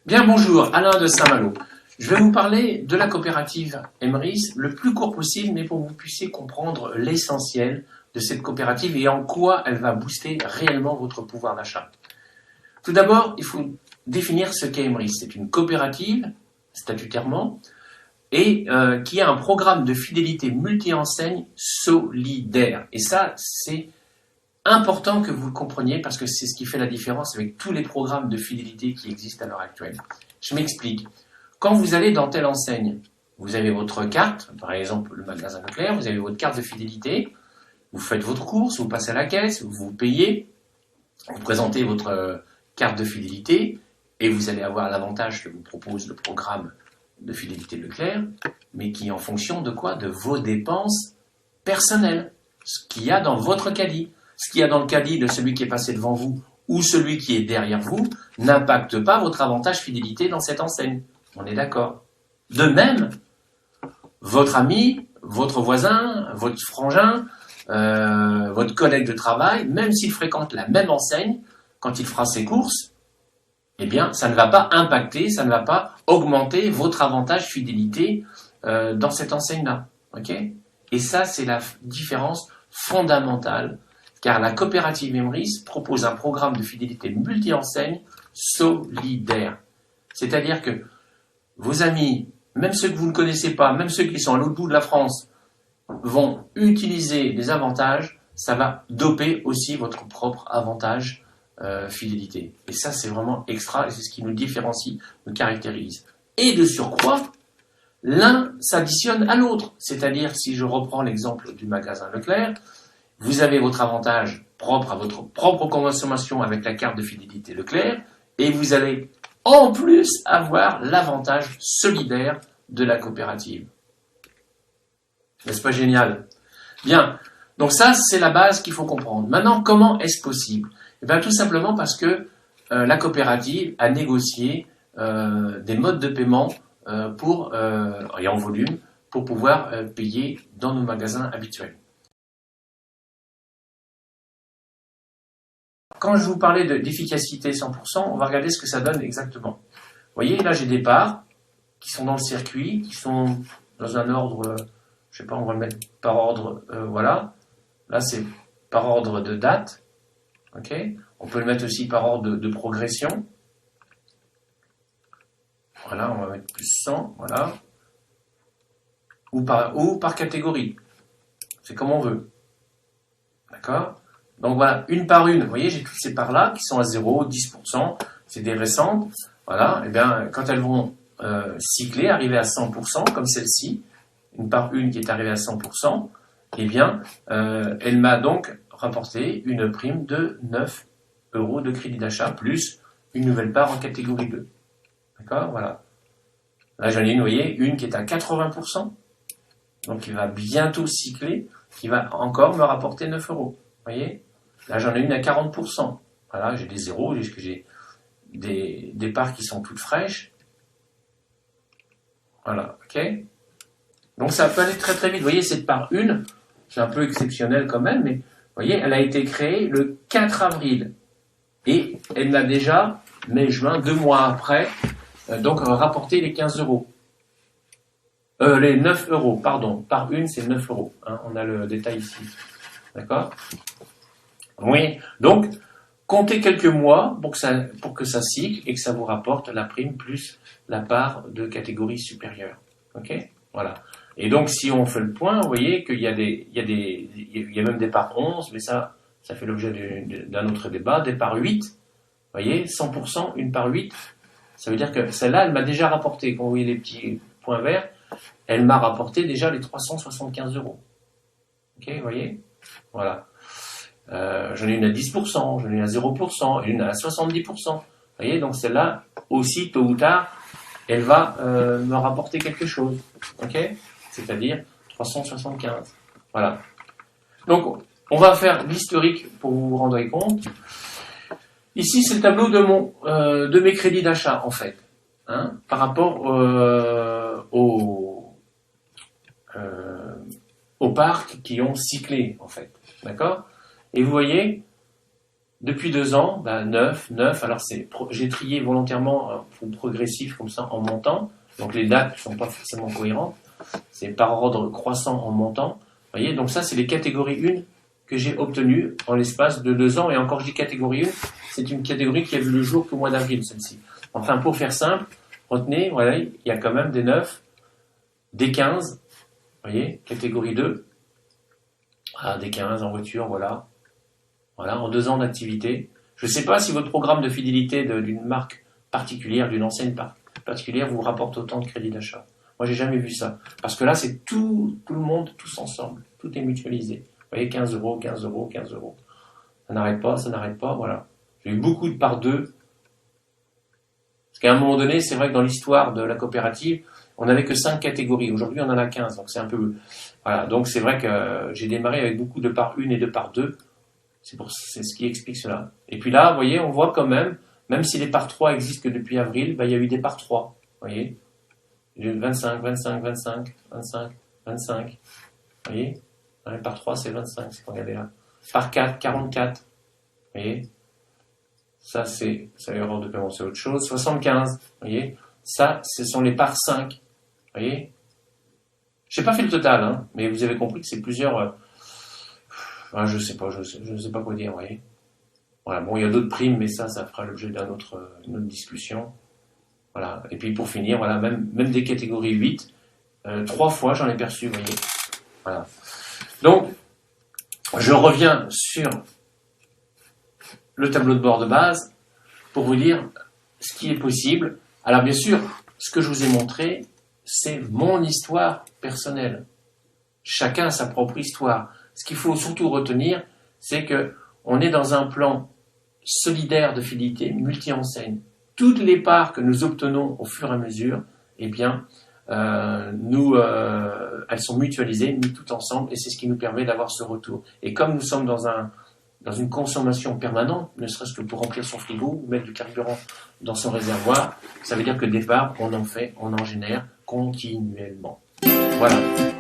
Bien, bonjour, Alain de Saint-Malo. Je vais vous parler de la coopérative Emrys le plus court possible, mais pour que vous puissiez comprendre l'essentiel de cette coopérative et en quoi elle va booster réellement votre pouvoir d'achat. Tout d'abord, il faut définir ce qu'est Emrys. C'est une coopérative, statutairement, et qui a un programme de fidélité multi-enseigne solidaire. Et ça, c'est important que vous le compreniez parce que c'est ce qui fait la différence avec tous les programmes de fidélité qui existent à l'heure actuelle. Je m'explique. Quand vous allez dans telle enseigne, vous avez votre carte, par exemple le magasin Leclerc, vous avez votre carte de fidélité, vous faites votre course, vous passez à la caisse, vous payez, vous présentez votre carte de fidélité et vous allez avoir l'avantage que vous propose le programme de fidélité Leclerc, mais qui est en fonction de quoi? De vos dépenses personnelles, ce qu'il y a dans votre caddie. Ce qu'il y a dans le caddie de celui qui est passé devant vous ou celui qui est derrière vous n'impacte pas votre avantage fidélité dans cette enseigne. On est d'accord. De même, votre ami, votre voisin, votre frangin, votre collègue de travail, même s'il fréquente la même enseigne, quand il fera ses courses, eh bien, ça ne va pas impacter, ça ne va pas augmenter votre avantage fidélité dans cette enseigne-là. Okay ? Et ça, c'est la différence fondamentale. Car la coopérative Emrys propose un programme de fidélité multi-enseigne solidaire. C'est-à-dire que vos amis, même ceux que vous ne connaissez pas, même ceux qui sont à l'autre bout de la France, vont utiliser des avantages, ça va doper aussi votre propre avantage fidélité. Et ça, c'est vraiment extra, et c'est ce qui nous différencie, nous caractérise. Et de surcroît, l'un s'additionne à l'autre. C'est-à-dire, si je reprends l'exemple du magasin Leclerc, vous avez votre avantage propre à votre propre consommation avec la carte de fidélité Leclerc et vous allez en plus avoir l'avantage solidaire de la coopérative. N'est-ce pas génial? Bien, donc ça c'est la base qu'il faut comprendre. Maintenant, comment est-ce possible? Eh bien tout simplement parce que la coopérative a négocié des modes de paiement et en volume pour pouvoir payer dans nos magasins habituels. Quand je vous parlais d'efficacité 100%, on va regarder ce que ça donne exactement. Vous voyez, là j'ai des parts qui sont dans le circuit, qui sont dans un ordre, je sais pas, on va le mettre par ordre, voilà. Là c'est par ordre de date, ok. On peut le mettre aussi par ordre de progression. Voilà, on va mettre plus 100, voilà. Ou par catégorie. C'est comme on veut. D'accord ? Donc voilà, une par une, vous voyez, j'ai toutes ces parts-là qui sont à 0, 10%, c'est des récentes. Voilà, et bien quand elles vont cycler, arriver à 100%, comme celle-ci, une par une qui est arrivée à 100%, eh bien, elle m'a donc rapporté une prime de 9 € de crédit d'achat, plus une nouvelle part en catégorie 2. D'accord, voilà. Là, j'en ai une, vous voyez, une qui est à 80%, donc qui va bientôt cycler, qui va encore me rapporter 9 €. Vous voyez ? Là, j'en ai une à 40%. Voilà, j'ai des zéros, j'ai des parts qui sont toutes fraîches. Voilà, ok. Donc, ça peut aller très très vite. Vous voyez, cette part 1, c'est un peu exceptionnel quand même, mais vous voyez, elle a été créée le 4 avril. Et elle m'a déjà, mai-juin, 2 mois après, donc rapporté les 15 €. Les 9 €, pardon. Par une, c'est 9 €. Hein, on a le détail ici. D'accord ? Oui, donc, comptez quelques mois pour que ça cycle et que ça vous rapporte la prime plus la part de catégorie supérieure. Ok? Voilà. Et donc, si on fait le point, vous voyez qu'il y a même des parts 11, mais ça fait l'objet d'un autre débat, des parts 8. Vous voyez, 100%, une part 8. Ça veut dire que celle-là, elle m'a déjà rapporté, quand vous voyez les petits points verts, elle m'a rapporté déjà les 375 €. Ok, vous voyez? Voilà. J'en ai une à 10%, j'en ai une à 0%, et une à 70%. Vous voyez, donc celle-là, aussi, tôt ou tard, elle va me rapporter quelque chose. Ok ? C'est-à-dire 375. Voilà. Donc, on va faire l'historique pour vous vous rendre compte. Ici, c'est le tableau de mes crédits d'achat, en fait. Hein, par rapport aux parcs qui ont cyclé, en fait. D'accord ? Et vous voyez, Depuis 2 ans, ben 9, 9, alors j'ai trié volontairement progressif comme ça en montant, donc les dates ne sont pas forcément cohérentes, c'est par ordre croissant en montant, vous voyez, donc ça c'est les catégories 1 que j'ai obtenues en l'espace de 2 ans, et encore je dis catégorie 1, c'est une catégorie qui a vu le jour qu'au mois d'avril, celle-ci. Enfin, pour faire simple, retenez, voilà, il y a quand même des 9, des 15, vous voyez, catégorie 2, des 15 en voiture, voilà. Voilà, en 2 ans d'activité. Je ne sais pas si votre programme de fidélité d'une marque particulière, d'une enseigne particulière, vous rapporte autant de crédit d'achat. Moi, j'ai jamais vu ça. Parce que là, c'est tout le monde, tous ensemble. Tout est mutualisé. Vous voyez, 15 euros, 15 euros, 15 euros. Ça n'arrête pas, voilà. J'ai eu beaucoup de par deux. Parce qu'à un moment donné, c'est vrai que dans l'histoire de la coopérative, on n'avait que 5 catégories. Aujourd'hui, on en a 15. Donc, c'est un peu... Voilà. Donc, c'est vrai que j'ai démarré avec beaucoup de par 1 et de par 2. C'est ce qui explique cela. Et puis là, vous voyez, on voit quand même si les par 3 existent que depuis avril, il y a eu des par 3. Vous voyez, 25, 25, 25, 25, 25. Vous voyez, les par 3, c'est 25, c'est qu'on regardez là. Par 4, 44. Vous voyez, ça, c'est l'erreur de paiement, c'est autre chose. 75. Vous voyez, ça, ce sont les par 5. Vous voyez, je n'ai pas fait le total, hein, mais vous avez compris que c'est plusieurs. Je sais pas quoi dire, vous voyez. Voilà, bon, il y a d'autres primes, mais ça fera l'objet d'une autre discussion. Voilà. Et puis pour finir, voilà, même des catégories 8, 3 fois j'en ai perçu, vous voyez. Voilà. Donc, je reviens sur le tableau de bord de base pour vous dire ce qui est possible. Alors bien sûr, ce que je vous ai montré, c'est mon histoire personnelle. Chacun a sa propre histoire. Ce qu'il faut surtout retenir, c'est que on est dans un plan solidaire de fidélité, multi-enseigne. Toutes les parts que nous obtenons au fur et à mesure, eh bien, elles sont mutualisées, mises toutes ensemble, et c'est ce qui nous permet d'avoir ce retour. Et comme nous sommes dans une consommation permanente, ne serait-ce que pour remplir son frigo ou mettre du carburant dans son réservoir, ça veut dire que des parts, on en génère continuellement. Voilà.